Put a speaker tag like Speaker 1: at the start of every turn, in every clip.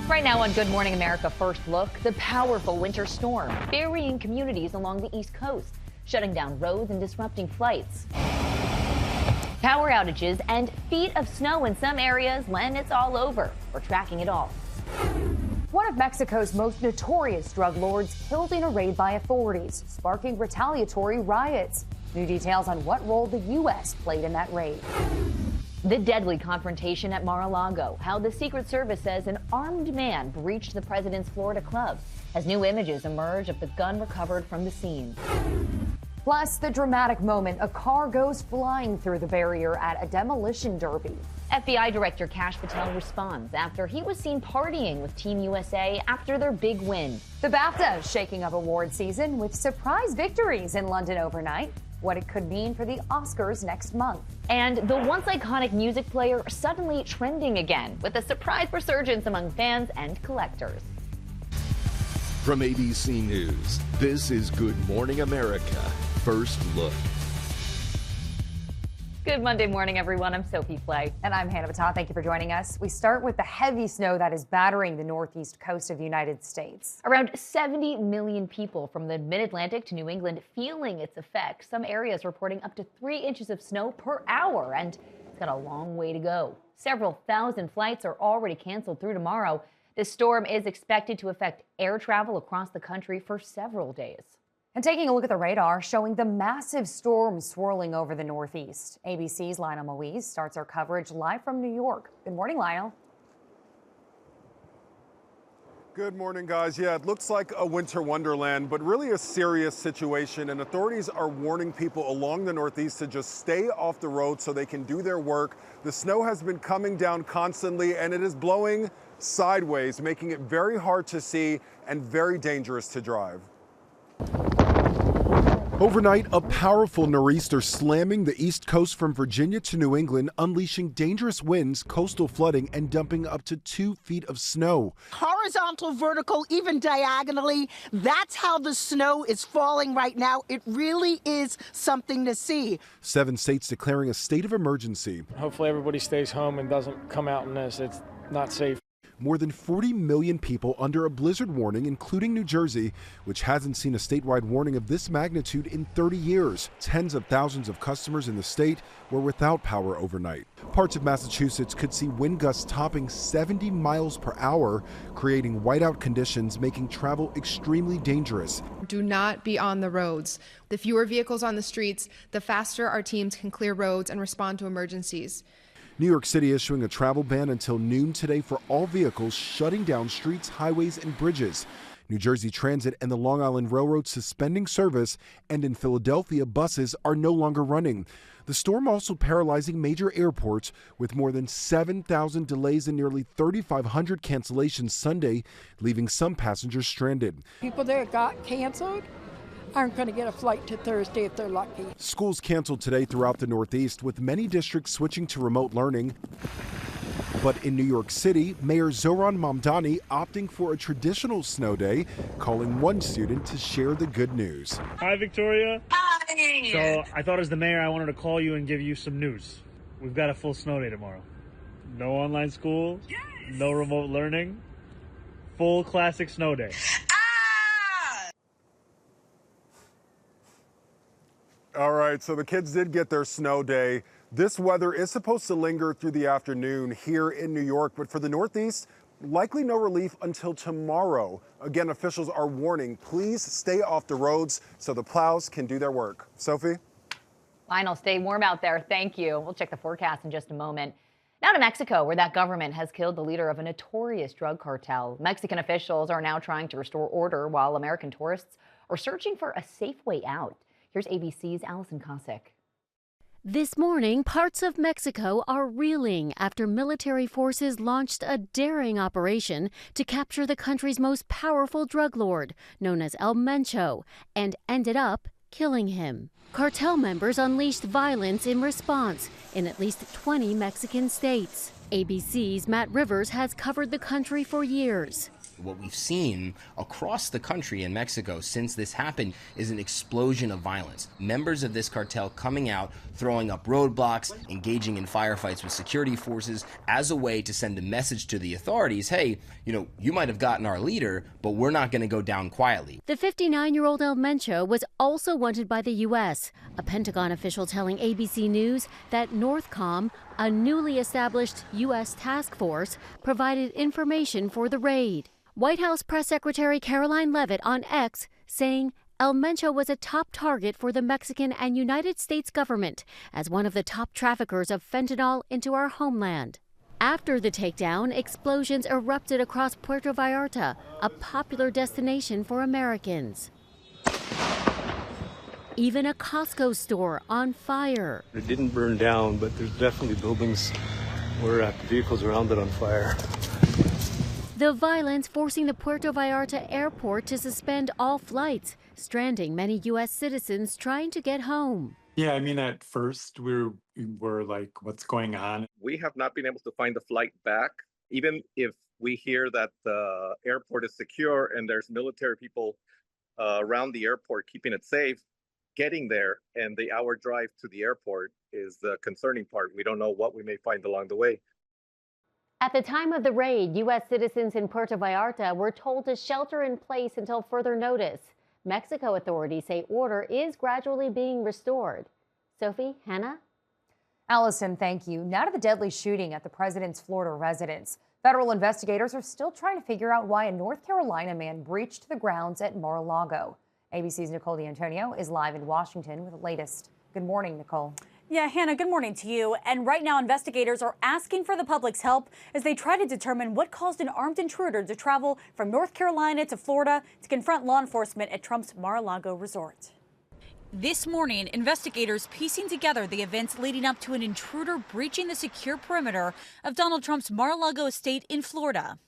Speaker 1: Right now on Good Morning America, first look, the powerful winter storm burying communities along the East Coast, shutting down roads and disrupting flights. Power outages and feet of snow in some areas when it's all over. We're tracking it all.
Speaker 2: One of Mexico's most notorious drug lords killed in a raid by authorities, sparking retaliatory riots. New details on what role the U.S. played in that raid.
Speaker 1: The deadly confrontation at Mar-a-Lago, how the Secret Service says an armed man breached the president's Florida club, as new images emerge of the gun recovered from the scene.
Speaker 2: Plus, the dramatic moment a car goes flying through the barrier at a demolition derby.
Speaker 1: FBI Director Kash Patel responds after he was seen partying with Team USA after their big win.
Speaker 2: The BAFTA shaking up award season with surprise victories in London overnight. What it could mean for the Oscars next month.
Speaker 1: And the once iconic music player suddenly trending again with a surprise resurgence among fans and collectors.
Speaker 3: From ABC News, this is Good Morning America, First Look.
Speaker 1: Good Monday morning, everyone. I'm Sophie Flay.
Speaker 2: And I'm Hannah Batat. Thank you for joining us. We start with the heavy snow that is battering the northeast coast of the United States.
Speaker 1: Around 70 million people from the mid-Atlantic to New England feeling its effects. Some areas reporting up to 3 inches of snow per hour, and it's got a long way to go. Several thousand flights are already canceled through tomorrow. This storm is expected to affect air travel across the country for several days.
Speaker 2: And taking a look at the radar, showing the massive storm swirling over the Northeast. ABC's Lionel Moise starts our coverage live from New York. Good morning, Lionel.
Speaker 4: Good morning, guys. Yeah, it looks like a winter wonderland, but really a serious situation. And authorities are warning people along the Northeast to just stay off the road so they can do their work. The snow has been coming down constantly, and it is blowing sideways, making it very hard to see and very dangerous to drive.
Speaker 3: Overnight, a powerful nor'easter slamming the East Coast from Virginia to New England, unleashing dangerous winds, coastal flooding, and dumping up to 2 feet of snow.
Speaker 5: Horizontal, vertical, even diagonally. That's how the snow is falling right now. It really is something to see.
Speaker 3: 7 states declaring a state of emergency.
Speaker 6: Hopefully everybody stays home and doesn't come out in this. It's not safe.
Speaker 3: More than 40 million people under a blizzard warning, including New Jersey, which hasn't seen a statewide warning of this magnitude in 30 years. Tens of thousands of customers in the state were without power overnight. Parts of Massachusetts could see wind gusts topping 70 miles per hour, creating whiteout conditions, making travel extremely dangerous.
Speaker 7: Do not be on the roads. The fewer vehicles on the streets, the faster our teams can clear roads and respond to emergencies.
Speaker 3: New York City issuing a travel ban until noon today for all vehicles, shutting down streets, highways, and bridges. New Jersey Transit and the Long Island Railroad suspending service, and in Philadelphia, buses are no longer running. The storm also paralyzing major airports with more than 7,000 delays and nearly 3,500 cancellations Sunday, leaving some passengers stranded.
Speaker 8: People that got canceled aren't going to get a flight to Thursday if they're lucky.
Speaker 3: Schools canceled today throughout the Northeast, with many districts switching to remote learning. But in New York City, Mayor Zohran Mamdani opting for a traditional snow day, calling one student to share the good news.
Speaker 9: Hi, Victoria.
Speaker 8: Hi.
Speaker 9: So I thought as the mayor, I wanted to call you and give you some news. We've got a full snow day tomorrow. No online school, yes. No remote learning, full classic snow day.
Speaker 4: All right, so the kids did get their snow day. This weather is supposed to linger through the afternoon here in New York, but for the Northeast, likely no relief until tomorrow. Again, officials are warning, please stay off the roads so the plows can do their work. Sophie?
Speaker 1: Lionel, stay warm out there. Thank you. We'll check the forecast in just a moment. Now to Mexico, where that government has killed the leader of a notorious drug cartel. Mexican officials are now trying to restore order while American tourists are searching for a safe way out. Here's ABC's Allison Cossack.
Speaker 10: This morning, parts of Mexico are reeling after military forces launched a daring operation to capture the country's most powerful drug lord, known as El Mencho, and ended up killing him. Cartel members unleashed violence in response in at least 20 Mexican states. ABC's Matt Rivers has covered the country for years.
Speaker 11: What we've seen across the country in Mexico since this happened is an explosion of violence. Members of this cartel coming out, throwing up roadblocks, engaging in firefights with security forces as a way to send a message to the authorities, hey, you might have gotten our leader, but we're not going to go down quietly.
Speaker 10: The 59-year-old El Mencho was also wanted by the U.S., a Pentagon official telling ABC News that NORTHCOM, a newly established U.S. task force, provided information for the raid. White House Press Secretary Caroline Leavitt on X saying El Mencho was a top target for the Mexican and United States government as one of the top traffickers of fentanyl into our homeland. After the takedown, explosions erupted across Puerto Vallarta, a popular destination for Americans. Even a Costco store on fire.
Speaker 12: It didn't burn down, but there's definitely buildings where vehicles around it on fire.
Speaker 10: The violence forcing the Puerto Vallarta airport to suspend all flights, stranding many U.S. citizens trying to get home.
Speaker 13: Yeah, I mean, at first we were like, what's going on?
Speaker 14: We have not been able to find the flight back. Even if we hear that the airport is secure and there's military people around the airport keeping it safe, getting there and the hour drive to the airport is the concerning part. We don't know what we may find along the way.
Speaker 1: At the time of the raid, U.S. citizens in Puerto Vallarta were told to shelter in place until further notice. Mexico authorities say order is gradually being restored. Sophie, Hannah?
Speaker 2: Allison, thank you. Now to the deadly shooting at the president's Florida residence. Federal investigators are still trying to figure out why a North Carolina man breached the grounds at Mar-a-Lago. ABC's Nicole D'Antonio is live in Washington with the latest. Good morning, Nicole.
Speaker 15: Yeah, Hannah, good morning to you. And right now, investigators are asking for the public's help as they try to determine what caused an armed intruder to travel from North Carolina to Florida to confront law enforcement at Trump's Mar-a-Lago resort. This morning, investigators piecing together the events leading up to an intruder breaching the secure perimeter of Donald Trump's Mar-a-Lago estate in Florida.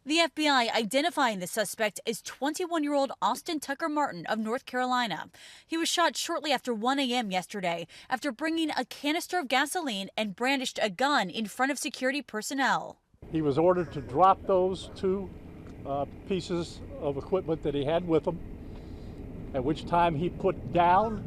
Speaker 15: The FBI identifying the suspect as 21-year-old Austin Tucker Martin of North Carolina. He was shot shortly after 1 a.m. yesterday after bringing a canister of gasoline and brandished a gun in front of security personnel.
Speaker 16: He was ordered to drop those two pieces of equipment that he had with him, at which time he put down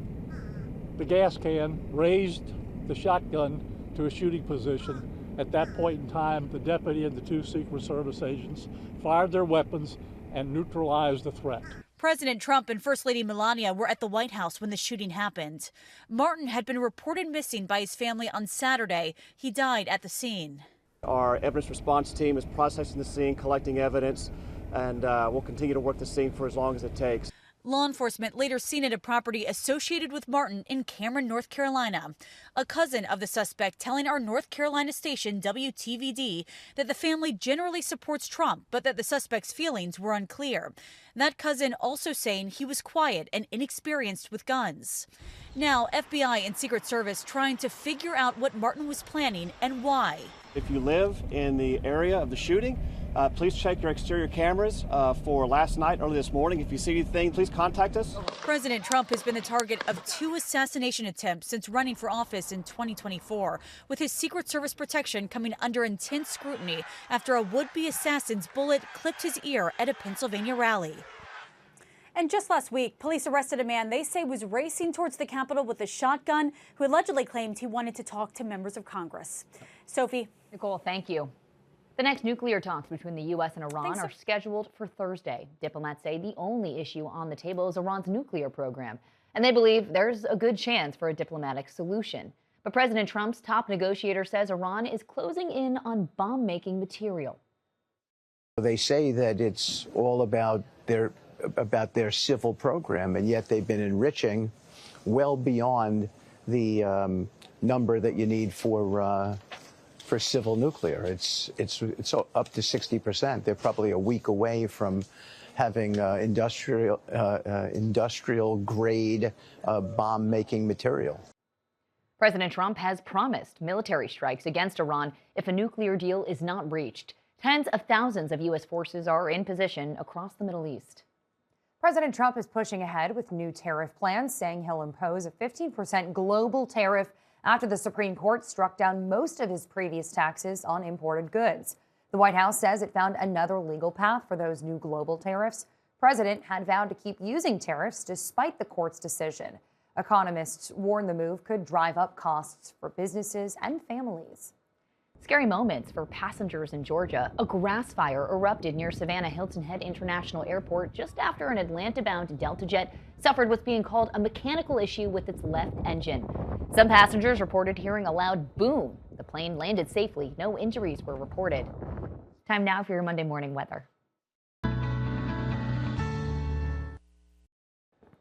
Speaker 16: the gas can, raised the shotgun to a shooting position. At that point in time, the deputy and the two Secret Service agents fired their weapons and neutralized the threat.
Speaker 15: President Trump and First Lady Melania were at the White House when the shooting happened. Martin had been reported missing by his family on Saturday. He died at the scene.
Speaker 17: Our evidence response team is processing the scene, collecting evidence, and we'll continue to work the scene for as long as it takes.
Speaker 15: Law enforcement later seen at a property associated with Martin in Cameron, North Carolina. A cousin of the suspect telling our North Carolina station WTVD that the family generally supports Trump, but that the suspect's feelings were unclear. That cousin also saying he was quiet and inexperienced with guns. Now, FBI and Secret Service trying to figure out what Martin was planning and why.
Speaker 17: If you live in the area of the shooting, please check your exterior cameras for last night, early this morning. If you see anything, please contact us.
Speaker 15: President Trump has been the target of 2 assassination attempts since running for office in 2024, with his Secret Service protection coming under intense scrutiny after a would-be assassin's bullet clipped his ear at a Pennsylvania rally. And just last week, police arrested a man they say was racing towards the Capitol with a shotgun who allegedly claimed he wanted to talk to members of Congress. Sophie.
Speaker 1: Nicole, thank you. The next nuclear talks between the U.S. and Iran are scheduled for Thursday. Diplomats say the only issue on the table is Iran's nuclear program, and they believe there's a good chance for a diplomatic solution. But President Trump's top negotiator says Iran is closing in on bomb-making material.
Speaker 18: They say that it's all about their civil program, and yet they've been enriching well beyond the number that you need for civil nuclear. It's up to 60%. They're probably a week away from having industrial grade bomb making material.
Speaker 1: President Trump has promised military strikes against Iran if a nuclear deal is not reached. Tens of thousands of U.S. forces are in position across the Middle East.
Speaker 2: President Trump is pushing ahead with new tariff plans, saying he'll impose a 15% global tariff after the Supreme Court struck down most of his previous taxes on imported goods. The White House says it found another legal path for those new global tariffs. The president had vowed to keep using tariffs despite the court's decision. Economists warn the move could drive up costs for businesses and families.
Speaker 1: Scary moments for passengers in Georgia. A grass fire erupted near Savannah Hilton Head International Airport just after an Atlanta-bound Delta jet suffered what's being called a mechanical issue with its left engine. Some passengers reported hearing a loud boom. The plane landed safely. No injuries were reported. Time now for your Monday morning weather.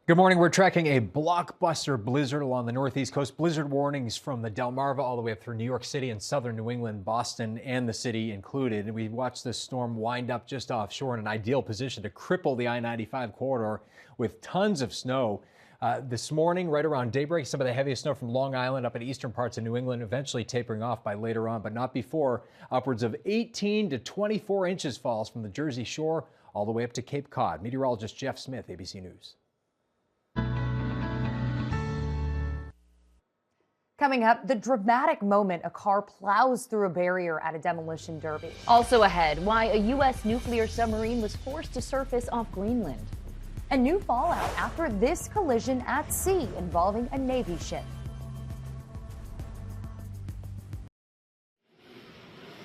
Speaker 19: Good morning. We're tracking a blockbuster blizzard along the northeast coast. Blizzard warnings from the Delmarva all the way up through New York City and southern New England, Boston, and the city included. And we watched this storm wind up just offshore in an ideal position to cripple the I-95 corridor with tons of snow. This morning, right around daybreak, some of the heaviest snow from Long Island up in eastern parts of New England, eventually tapering off by later on, but not before. Upwards of 18 to 24 inches falls from the Jersey Shore all the way up to Cape Cod. Meteorologist Jeff Smith, ABC News.
Speaker 2: Coming up, the dramatic moment a car plows through a barrier at a demolition derby.
Speaker 1: Also ahead, why a U.S. nuclear submarine was forced to surface off Greenland.
Speaker 2: And new fallout after this collision at sea involving a Navy ship.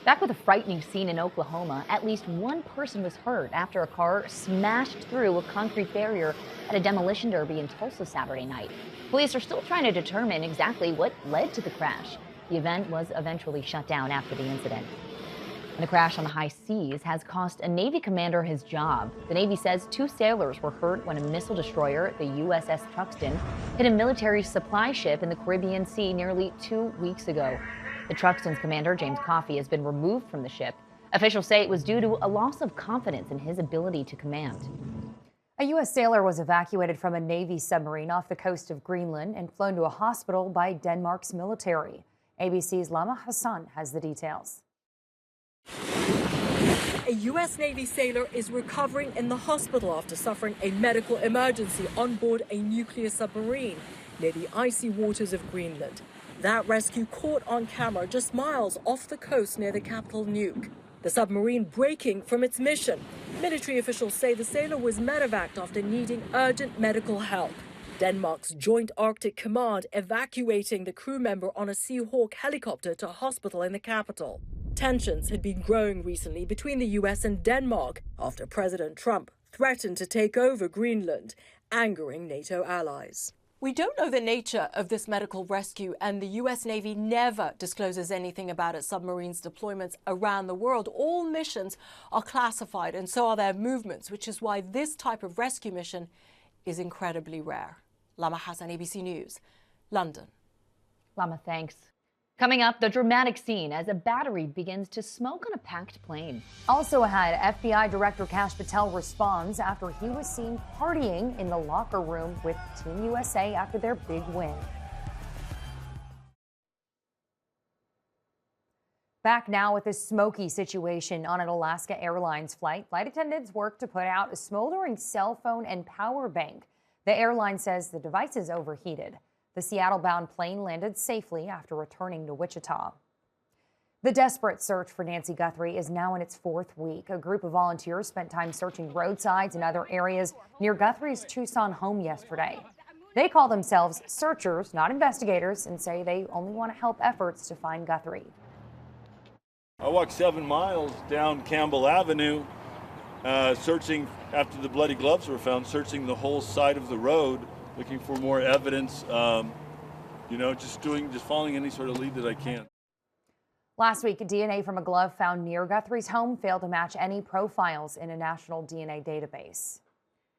Speaker 1: Back with a frightening scene in Oklahoma, at least one person was hurt after a car smashed through a concrete barrier at a demolition derby in Tulsa Saturday night. Police are still trying to determine exactly what led to the crash. The event was eventually shut down after the incident. And the crash on the high seas has cost a Navy commander his job. The Navy says 2 sailors were hurt when a missile destroyer, the USS Truxtun, hit a military supply ship in the Caribbean Sea nearly 2 weeks ago. The Truxtun's commander, James Coffey, has been removed from the ship. Officials say it was due to a loss of confidence in his ability to command.
Speaker 2: A U.S. sailor was evacuated from a Navy submarine off the coast of Greenland and flown to a hospital by Denmark's military. ABC's Lama Hassan has the details.
Speaker 20: A U.S. Navy sailor is recovering in the hospital after suffering a medical emergency on board a nuclear submarine near the icy waters of Greenland. That rescue caught on camera just miles off the coast near the capital Nuuk. The submarine breaking from its mission. Military officials say the sailor was medevaced after needing urgent medical help. Denmark's Joint Arctic Command evacuating the crew member on a Seahawk helicopter to a hospital in the capital. Tensions had been growing recently between the U.S. and Denmark after President Trump threatened to take over Greenland, angering NATO allies. We don't know the nature of this medical rescue, and the U.S. Navy never discloses anything about its submarines' deployments around the world. All missions are classified, and so are their movements, which is why this type of rescue mission is incredibly rare. Lama Hassan, ABC News, London.
Speaker 1: Lama, thanks. Coming up, the dramatic scene as a battery begins to smoke on a packed plane.
Speaker 2: Also ahead, FBI Director Kash Patel responds after he was seen partying in the locker room with Team USA after their big win. Back now with this smoky situation on an Alaska Airlines flight. Flight attendants worked to put out a smoldering cell phone and power bank. The airline says the devices overheated. The Seattle-bound plane landed safely after returning to Wichita. The desperate search for Nancy Guthrie is now in its 4th week. A group of volunteers spent time searching roadsides and other areas near Guthrie's Tucson home yesterday. They call themselves searchers, not investigators, and say they only want to help efforts to find Guthrie.
Speaker 21: I walked 7 miles down Campbell Avenue, searching after the bloody gloves were found, searching the whole side of the road, looking for more evidence, just following any sort of lead that I can.
Speaker 2: Last week, DNA from a glove found near Guthrie's home failed to match any profiles in a national DNA database.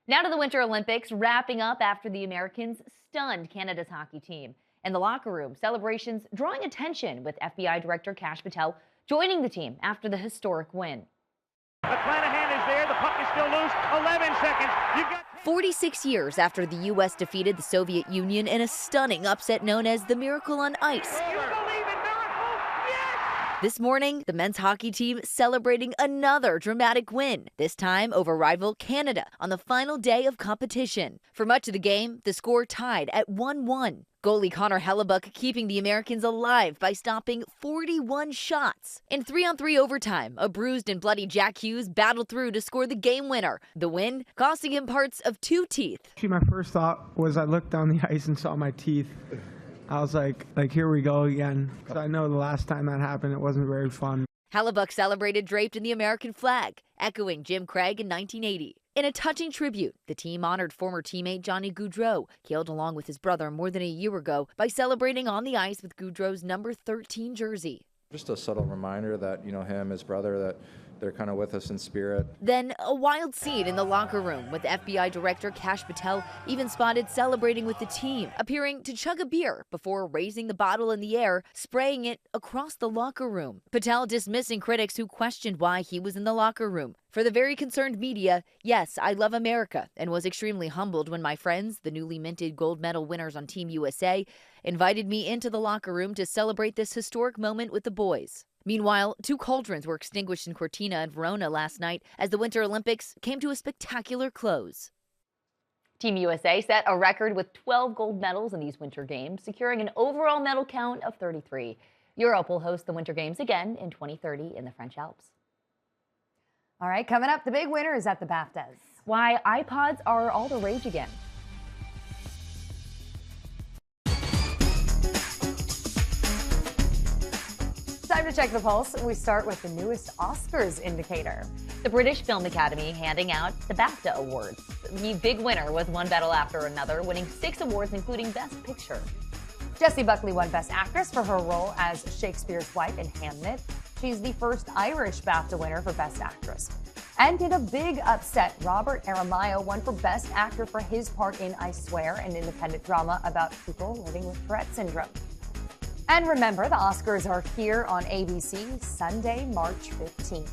Speaker 1: Now to the Winter Olympics, wrapping up after the Americans stunned Canada's hockey team. In the locker room, celebrations drawing attention with FBI Director Kash Patel joining the team after the historic win.
Speaker 22: McClanahan is there. The puck is still loose. 11 seconds. You've got
Speaker 23: 46 years after the U.S. defeated the Soviet Union in a stunning upset known as the Miracle on Ice.
Speaker 22: You believe in miracles? Yes!
Speaker 23: This morning, the men's hockey team celebrating another dramatic win, this time over rival Canada on the final day of competition. For much of the game, the score tied at 1-1. Goalie Connor Hellebuck keeping the Americans alive by stopping 41 shots. In 3-on-3 overtime, a bruised and bloody Jack Hughes battled through to score the game winner. The win costing him parts of 2 teeth.
Speaker 5: Actually, my first thought was I looked down the ice and saw my teeth. I was like here we go again. I know the last time that happened, it wasn't very fun.
Speaker 23: Hellebuck celebrated draped in the American flag, echoing Jim Craig in 1980. In a touching tribute, the team honored former teammate Johnny Gaudreau, killed along with his brother more than a year ago, by celebrating on the ice with Gaudreau's number 13 jersey.
Speaker 6: Just a subtle reminder that, him, his brother, that they're kind of with us in spirit.
Speaker 23: Then a wild scene in the locker room with FBI Director Kash Patel even spotted celebrating with the team, appearing to chug a beer before raising the bottle in the air, spraying it across the locker room. Patel dismissing critics who questioned why he was in the locker room. For the very concerned media, yes, I love America and was extremely humbled when my friends, the newly minted gold medal winners on Team USA, invited me into the locker room to celebrate this historic moment with the boys. Meanwhile, 2 cauldrons were extinguished in Cortina and Verona last night as the Winter Olympics came to a spectacular close.
Speaker 1: Team USA set a record with 12 gold medals in these Winter Games, securing an overall medal count of 33. Europe will host the Winter Games again in 2030 in the French Alps.
Speaker 2: All right, coming up, the big winner is at the BAFTAs.
Speaker 1: Why iPods are all the rage again.
Speaker 2: Time to check the pulse. We start with the newest Oscars indicator.
Speaker 1: The British Film Academy handing out the BAFTA Awards. The big winner was one battle after another, winning 6 awards, including Best Picture.
Speaker 2: Jessie Buckley won Best Actress for her role as Shakespeare's wife in Hamlet. She's the first Irish BAFTA winner for Best Actress. And in a big upset, Robert Aramayo won for Best Actor for his part in I Swear, an independent drama about people living with Tourette syndrome. And remember, the Oscars are here on ABC Sunday, March 15th.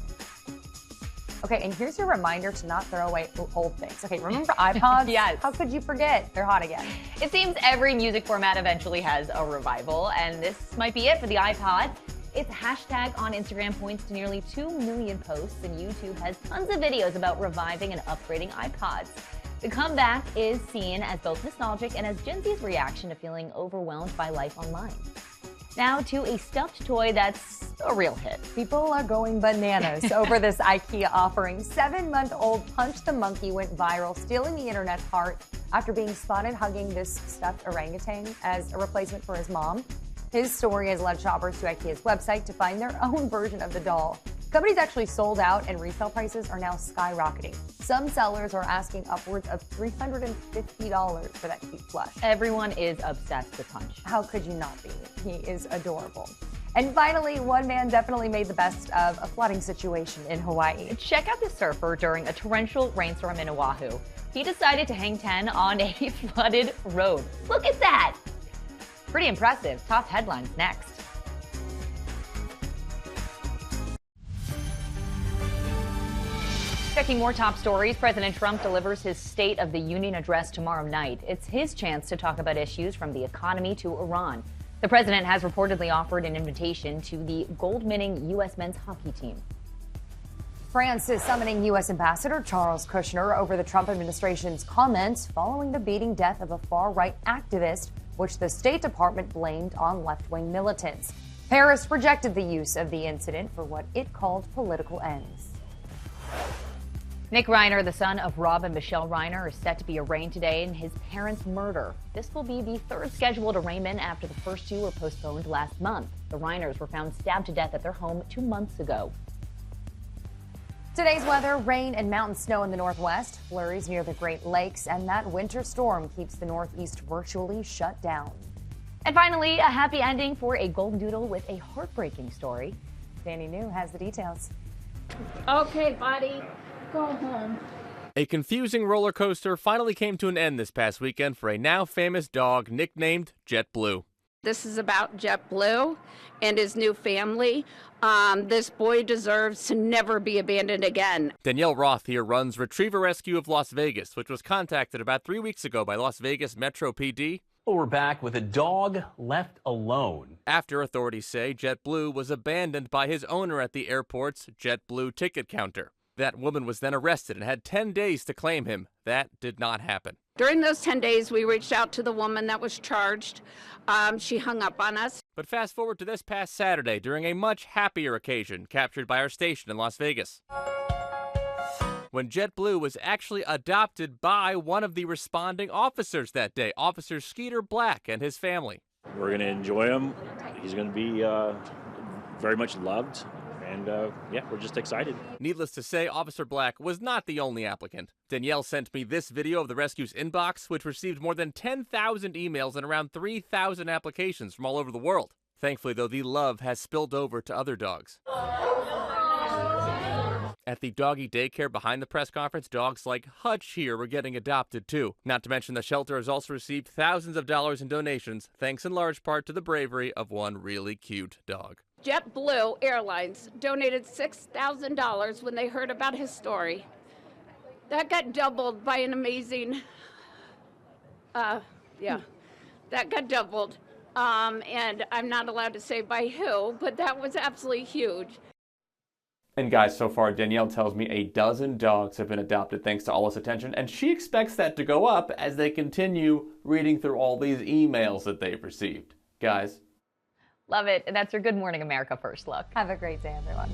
Speaker 2: Okay, and here's your reminder to not throw away old things. Okay, remember iPods?
Speaker 1: Yes.
Speaker 2: How could you forget? They're hot again.
Speaker 1: It seems every music format eventually has a revival, and this might be it for the iPod. Its hashtag on Instagram points to nearly 2 million posts, and YouTube has tons of videos about reviving and upgrading iPods. The comeback is seen as both nostalgic and as Gen Z's reaction to feeling overwhelmed by life online. Now to a stuffed toy that's a real hit.
Speaker 2: People are going bananas over this IKEA offering. 7-month-old Punch the Monkey went viral, stealing the internet's heart after being spotted hugging this stuffed orangutan as a replacement for his mom. His story has led shoppers to IKEA's website to find their own version of the doll. The company's actually sold out, and resale prices are now skyrocketing. Some sellers are asking upwards of $350 for that cute plush.
Speaker 1: Everyone is obsessed with Punch.
Speaker 2: How could you not be? He is adorable. And finally, one man definitely made the best of a flooding situation in Hawaii.
Speaker 1: Check out this surfer during a torrential rainstorm in Oahu. He decided to hang 10 on a flooded road. Look at that! Pretty impressive. Top headlines next. Checking more top stories, President Trump delivers his State of the Union address tomorrow night. It's his chance to talk about issues from the economy to Iran. The president has reportedly offered an invitation to the gold-winning U.S. men's hockey team.
Speaker 2: France is summoning U.S. Ambassador Charles Kushner over the Trump administration's comments following the beating death of a far-right activist, which the State Department blamed on left-wing militants. Paris rejected the use of the incident for what it called political ends.
Speaker 1: Nick Reiner, the son of Rob and Michelle Reiner, is set to be arraigned today in his parents' murder. This will be the third scheduled arraignment after the first 2 were postponed last month. The Reiners were found stabbed to death at their home 2 months ago.
Speaker 2: Today's weather, rain and mountain snow in the northwest, flurries near the Great Lakes, and that winter storm keeps the northeast virtually shut down.
Speaker 1: And finally, a happy ending for a golden doodle with a heartbreaking story.
Speaker 2: Danny New has the details.
Speaker 8: Okay, buddy, go home.
Speaker 7: A confusing roller coaster finally came to an end this past weekend for a now famous dog nicknamed JetBlue.
Speaker 24: This is about JetBlue and his new family. This boy deserves to never be abandoned again.
Speaker 7: Danielle Roth here runs Retriever Rescue of Las Vegas, which was contacted about 3 weeks ago by Las Vegas Metro PD
Speaker 3: Well, we're back with a dog left alone.
Speaker 7: After authorities say JetBlue was abandoned by his owner at the airport's JetBlue ticket counter. That woman was then arrested and had 10 days to claim him. That did not happen.
Speaker 24: During those 10 days, we reached out to the woman that was charged. She hung up on us.
Speaker 7: But fast forward to this past Saturday during a much happier occasion captured by our station in Las Vegas, when JetBlue was actually adopted by one of the responding officers that day, Officer Skeeter Black and his family.
Speaker 4: We're going to enjoy him. He's going to be very much loved. And yeah, we're just excited.
Speaker 7: Needless to say, Officer Black was not the only applicant. Danielle sent me this video of the rescue's inbox, which received more than 10,000 emails and around 3,000 applications from all over the world. Thankfully, though, the love has spilled over to other dogs. At the doggy daycare behind the press conference, dogs like Hutch here were getting adopted too. Not to mention the shelter has also received thousands of dollars in donations, thanks in large part to the bravery of one really cute dog.
Speaker 24: JetBlue Airlines donated $6,000 when they heard about his story. That got doubled by an amazing, that got doubled. And I'm not allowed to say by who, but that was absolutely huge.
Speaker 7: And guys, so far Danielle tells me a dozen dogs have been adopted thanks to all this attention, and she expects that to go up as they continue reading through all these emails that they've received. Guys.
Speaker 1: Love it. And that's your Good Morning America First Look.
Speaker 2: Have a great day, everyone.